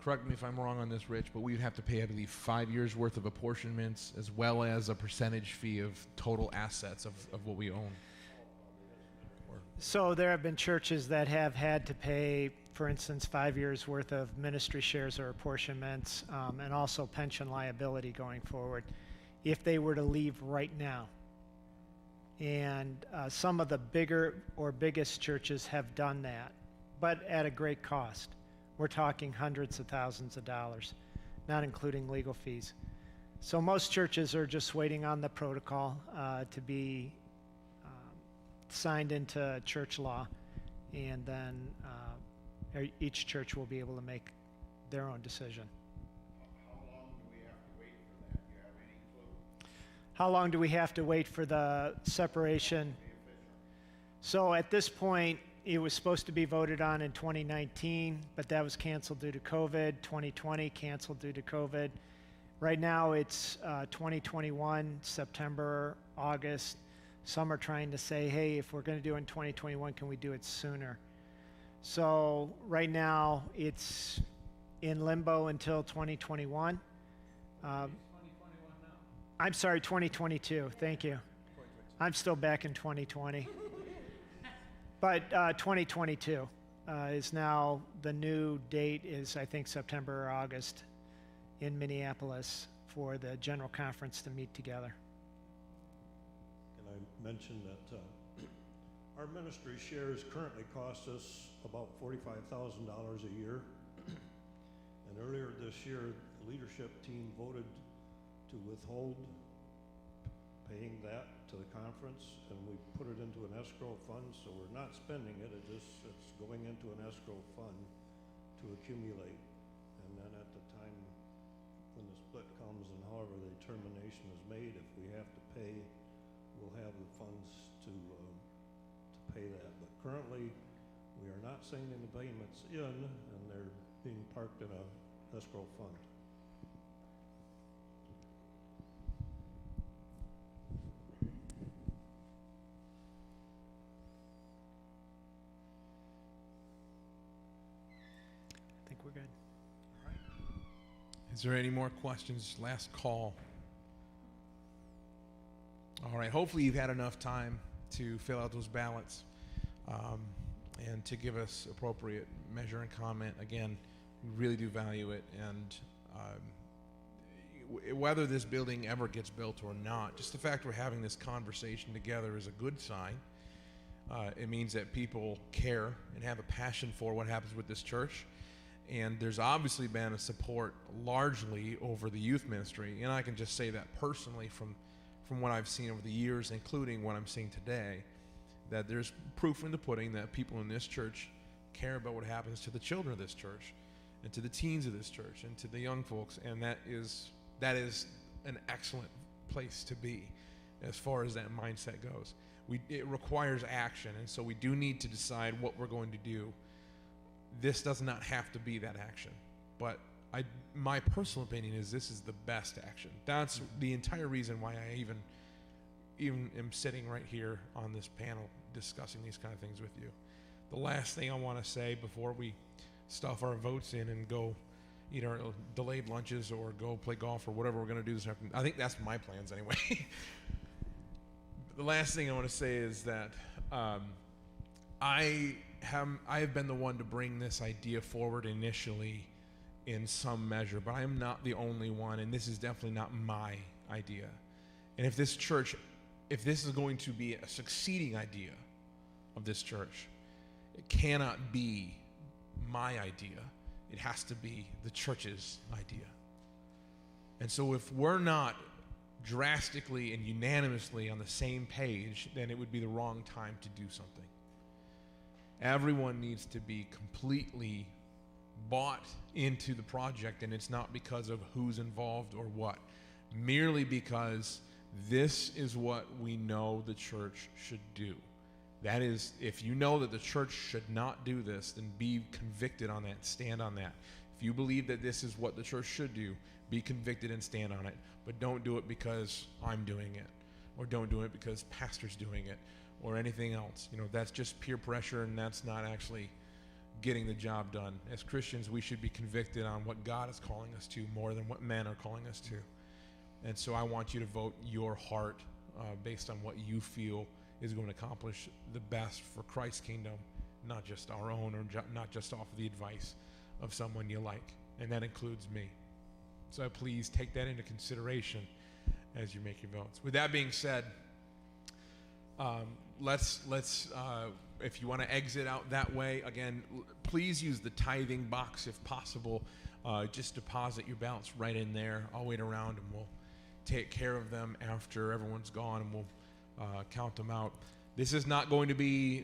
correct me if I'm wrong on this, Rich, but we'd have to pay, I believe, 5 years worth of apportionments as well as a percentage fee of total assets of what we own. So there have been churches that have had to pay, for instance, 5 years worth of ministry shares or apportionments, and also pension liability going forward if they were to leave right now. And some of the bigger or biggest churches have done that, but at a great cost. We're talking hundreds of thousands of dollars, not including legal fees. So most churches are just waiting on the protocol to be signed into church law, and then each church will be able to make their own decision. How long do we have to wait for that? Do you have any clue? How long do we have to wait for the separation? So at this point, it was supposed to be voted on in 2019, but that was canceled due to COVID. 2020 canceled due to COVID. Right now it's 2021, September, August. Some are trying to say, hey, if we're going to do it in 2021, can we do it sooner? So right now it's in limbo until 2021. 2021 now. I'm sorry, 2022. Thank you. I'm still back in 2020. But 2022 is now the new date is, I think, September or August in Minneapolis for the General Conference to meet together. And I mentioned that our ministry shares currently cost us about $45,000 a year. And earlier this year, the leadership team voted to withhold paying that to the conference, and we put it into an escrow fund, so we're not spending it, it's going into an escrow fund to accumulate. And then at the time when the split comes and however the determination is made, if we have to pay, we'll have the funds to pay that. But currently, we are not sending the payments in, and they're being parked in a escrow fund. I think we're good. Is there any more questions? Last call. All right, hopefully you've had enough time to fill out those ballots and to give us appropriate measure and comment. Again, we really do value it, and whether this building ever gets built or not, just the fact we're having this conversation together is a good sign. It means that people care and have a passion for what happens with this church. And there's obviously been a support largely over the youth ministry. And I can just say that personally from what I've seen over the years, including what I'm seeing today, that there's proof in the pudding that people in this church care about what happens to the children of this church and to the teens of this church and to the young folks. And that is an excellent place to be as far as that mindset goes. It requires action, and so we do need to decide what we're going to do. This does not have to be that action, but my personal opinion is this is the best action. That's the entire reason why I even am sitting right here on this panel discussing these kind of things with you. The last thing I want to say before we stuff our votes in and go eat our delayed lunches or go play golf or whatever we're going to do this afternoon. I think that's my plans anyway. The last thing I want to say is that I have been the one to bring this idea forward initially in some measure, but I am not the only one, and this is definitely not my idea. And if this is going to be a succeeding idea of this church, it cannot be my idea. It has to be the church's idea. And so if we're not drastically and unanimously on the same page, then it would be the wrong time to do something. Everyone needs to be completely bought into the project, and it's not because of who's involved or what, merely because this is what we know the church should do. That is, if you know that the church should not do this, then be convicted on that, stand on that. If you believe that this is what the church should do, be convicted and stand on it. But don't do it because I'm doing it, or don't do it because pastor's doing it, or anything else. That's just peer pressure, and that's not actually getting the job done. As Christians, we should be convicted on what God is calling us to more than what men are calling us to. And so I want you to vote your heart based on what you feel is going to accomplish the best for Christ's kingdom, not just our own, or not just off of the advice of someone you like. And that includes me. So please take that into consideration as you make your votes. With that being said, let's if you want to exit out that way, again, please use the tithing box if possible. Just deposit your ballots right in there. I'll wait around and we'll take care of them after everyone's gone, and we'll count them out. This is not going to be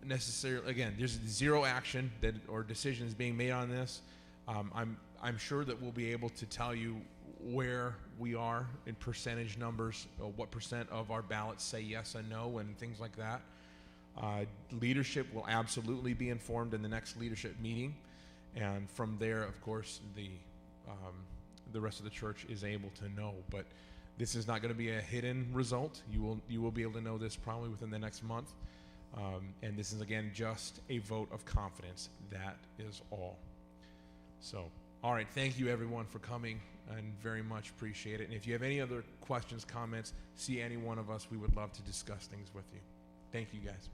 necessarily, again, there's zero action or decisions being made on this. I'm sure that we'll be able to tell you where we are in percentage numbers, what percent of our ballots say yes and no, and things like that. Leadership will absolutely be informed in the next leadership meeting, and from there, of course, the rest of the church is able to know. But this is not going to be a hidden result. You will be able to know this probably within the next month, and this is again just a vote of confidence. That is all. So, all right, thank you everyone for coming, and very much appreciate it. And if you have any other questions, comments, see any one of us, we would love to discuss things with you. Thank you guys.